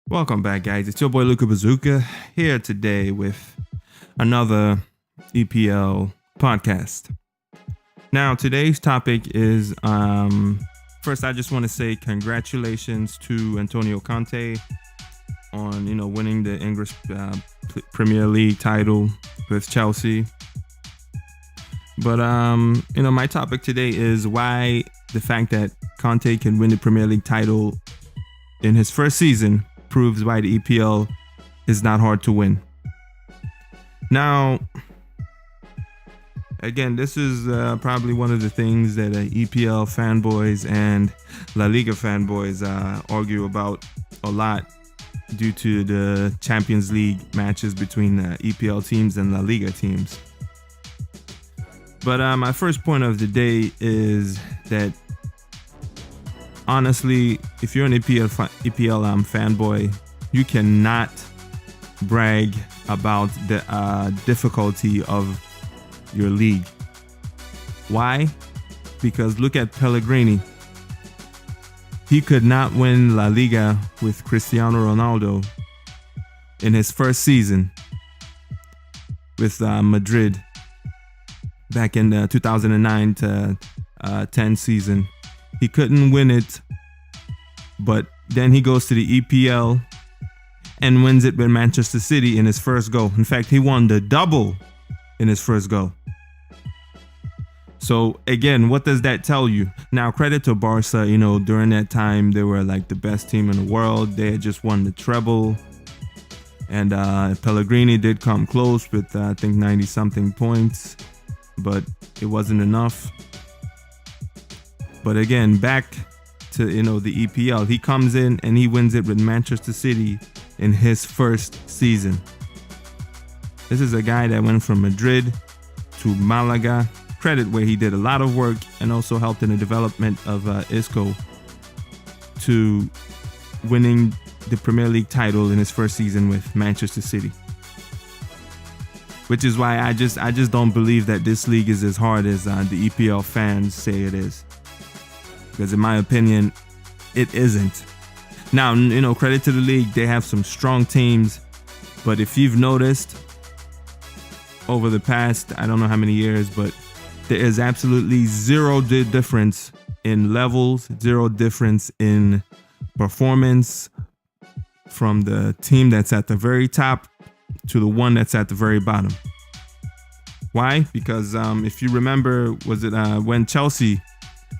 Welcome back, guys. It's your boy Luca Bazooka here today with another EPL podcast. Now, today's topic is first, I just want to say congratulations to Antonio Conte on winning the English Premier League title with Chelsea. But my topic today is why the fact that Conte can win the Premier League title in his first season proves why the EPL is not hard to win. Now, again, this is probably one of the things that EPL fanboys and La Liga fanboys argue about a lot due to the Champions League matches between EPL teams and La Liga teams. But my first point of the day is that honestly, if you're an EPL fanboy, you cannot brag about the difficulty of your league. Why? Because look at Pellegrini. He could not win La Liga with Cristiano Ronaldo in his first season with Madrid back in the 2009 to 10 season. He couldn't win it, but then he goes to the EPL and wins it with Manchester City in his first go. In fact, he won the double in his first go. So again, what does that tell you? Now, credit to Barca, during that time, they were like the best team in the world. They had just won the treble. And Pellegrini did come close with, I think, 90-something points, but it wasn't enough. But again, back to the EPL, he comes in and he wins it with Manchester City in his first season. This is a guy that went from Madrid to Malaga, credit where he did a lot of work and also helped in the development of Isco to winning the Premier League title in his first season with Manchester City. Which is why I just don't believe that this league is as hard as the EPL fans say it is. Because in my opinion, it isn't. Now, credit to the league. They have some strong teams. But if you've noticed over the past, I don't know how many years, but there is absolutely zero difference in levels, zero difference in performance from the team that's at the very top to the one that's at the very bottom. Why? Because if you remember, was it when Chelsea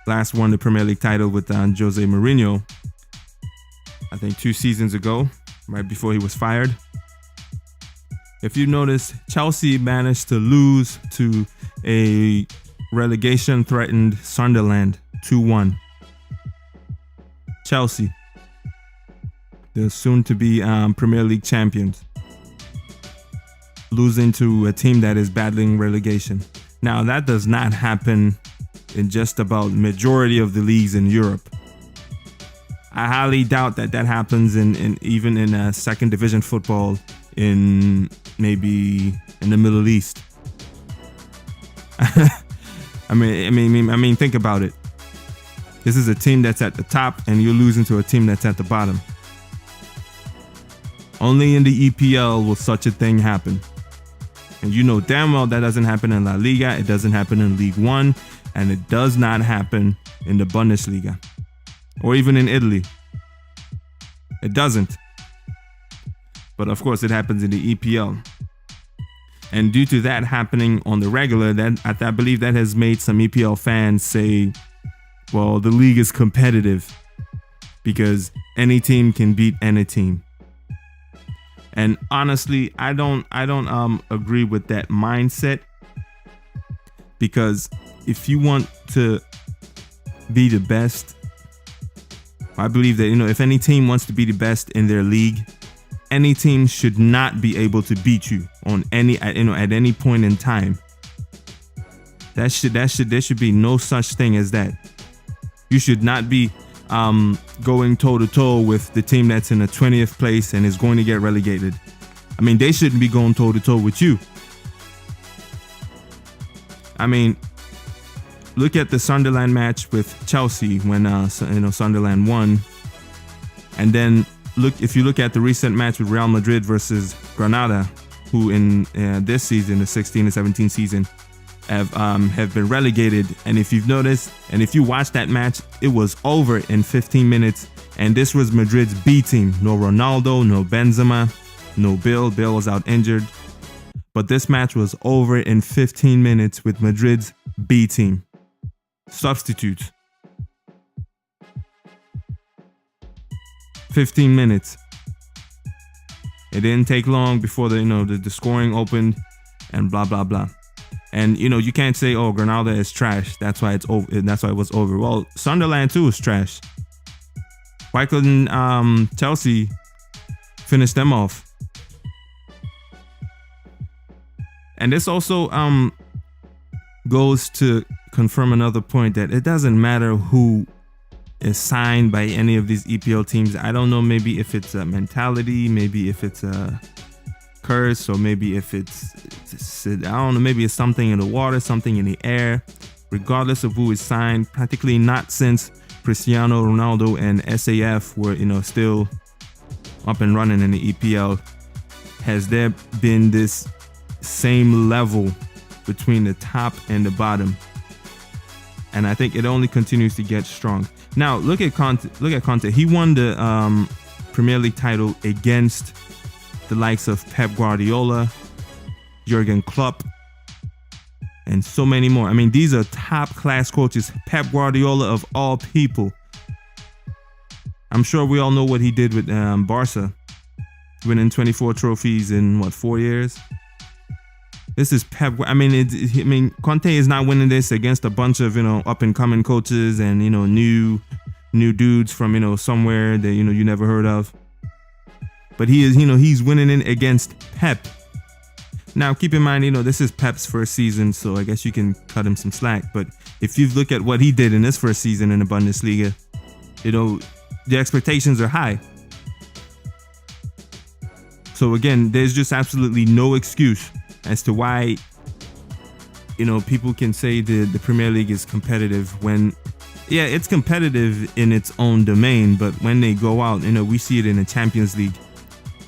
last won the Premier League title with Jose Mourinho, I think 2 seasons ago, right before he was fired. If you notice, Chelsea managed to lose to a relegation-threatened Sunderland 2-1. Chelsea, the soon-to-be Premier League champions, losing to a team that is battling relegation. Now, that does not happen in just about majority of the leagues in Europe. I highly doubt that happens in even in second division football in maybe in the Middle East. I mean, think about it. This is a team that's at the top, and you're losing to a team that's at the bottom. Only in the EPL will such a thing happen. And you know damn well that doesn't happen in La Liga. It doesn't happen in League One. And it does not happen in the Bundesliga or even in Italy. It doesn't. But of course, it happens in the EPL. And due to that happening on the regular, I believe that has made some EPL fans say, well, the league is competitive because any team can beat any team. And honestly, I don't agree with that mindset, because if you want to be the best, I believe that, if any team wants to be the best in their league, any team should not be able to beat you at any point in time. There should be no such thing as that. You should not be going toe to toe with the team that's in the 20th place and is going to get relegated. I mean, they shouldn't be going toe to toe with you. I mean, look at the Sunderland match with Chelsea when Sunderland won, and then if you look at the recent match with Real Madrid versus Granada, who in this season, the 16 and 17 season, have been relegated. And if you've noticed, and if you watched that match, it was over in 15 minutes. And this was Madrid's B team. No Ronaldo, no Benzema, no Bill. Bill was out injured. But this match was over in 15 minutes with Madrid's B team. Substitutes. 15 minutes. It didn't take long before the scoring opened and blah, blah, blah. And, you can't say, oh, Granada is trash. That's why it's over. That's why it was over. Well, Sunderland too is trash. Why couldn't Chelsea finish them off? And this also goes to confirm another point, that it doesn't matter who is signed by any of these EPL teams. I don't know, maybe if it's a mentality, maybe if it's a curse, or maybe if it's I don't know, maybe it's something in the water, something in the air. Regardless of who is signed, practically not since Cristiano Ronaldo and SAF were still up and running in the EPL has there been this same level between the top and the bottom. And I think it only continues to get strong. Now look at Conte. He won the Premier League title against the likes of Pep Guardiola, Jurgen Klopp, and so many more. I mean, these are top class coaches. Pep Guardiola, of all people. I'm sure we all know what he did with Barca, winning 24 trophies in 4 years. This is Pep. I mean, Conte is not winning this against a bunch of up and coming coaches and new dudes from somewhere that you never heard of. But he is he's winning it against Pep. Now keep in mind this is Pep's first season, so I guess you can cut him some slack. But if you look at what he did in his first season in the Bundesliga, the expectations are high. So again, there's just absolutely no excuse as to why people can say the Premier League is competitive when, yeah, it's competitive in its own domain, but when they go out, we see it in the Champions League.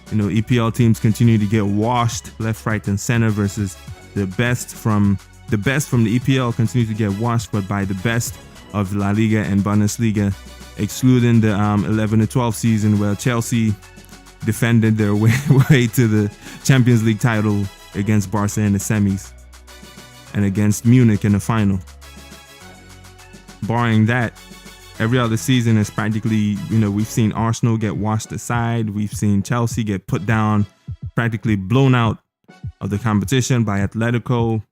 EPL teams continue to get washed left, right, and center versus the best from the EPL continue to get washed, but by the best of La Liga and Bundesliga, excluding the 11-12 season where Chelsea defended their way to the Champions League title against Barca in the semis and against Munich in the final. Barring that, every other season is practically, we've seen Arsenal get washed aside. We've seen Chelsea get put down, practically blown out of the competition by Atletico.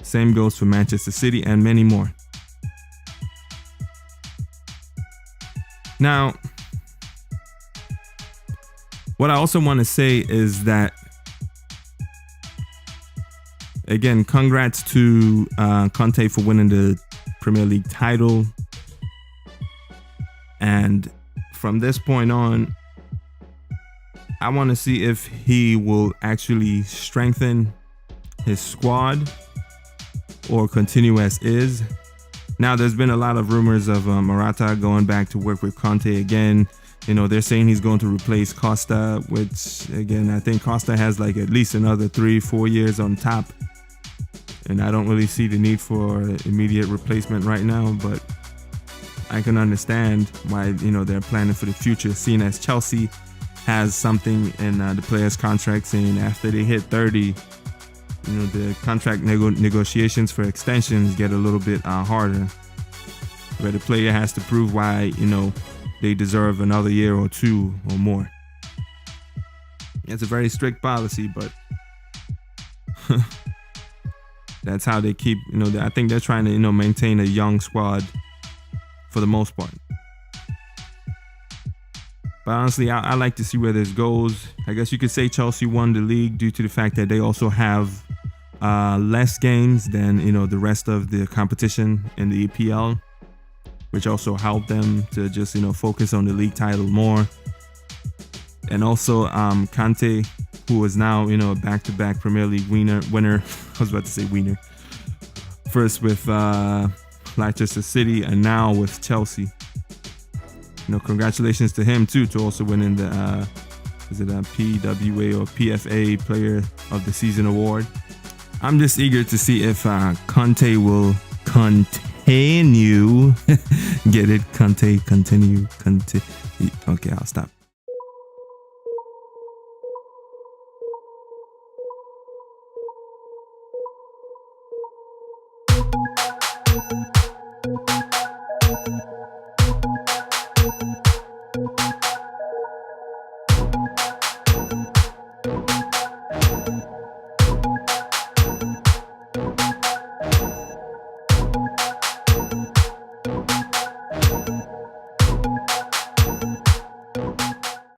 Same goes for Manchester City and many more. Now, what I also want to say is that, again, congrats to Conte for winning the Premier League title. And from this point on, I want to see if he will actually strengthen his squad or continue as is. Now, there's been a lot of rumors of Morata going back to work with Conte again. They're saying he's going to replace Costa, which, again, I think Costa has at least another 3-4 years on top. and I don't really see the need for immediate replacement right now, but I can understand why, they're planning for the future, seeing as Chelsea has something in the players' contract saying after they hit 30, the contract negotiations for extensions get a little bit harder, where the player has to prove why, they deserve another year or two or more. It's a very strict policy, but that's how they keep, I think they're trying to, maintain a young squad for the most part. But honestly, I like to see where this goes. I guess you could say Chelsea won the league due to the fact that they also have less games than, the rest of the competition in the EPL, which also helped them to just, focus on the league title more. And also Conte, who is now, a back-to-back Premier League winner. I was about to say winner. First with Leicester City and now with Chelsea. Congratulations to him too, to also winning the is it a PWA or PFA Player of the Season award. I'm just eager to see if Conte will continue. Get it? Conte, continue. Okay, I'll stop.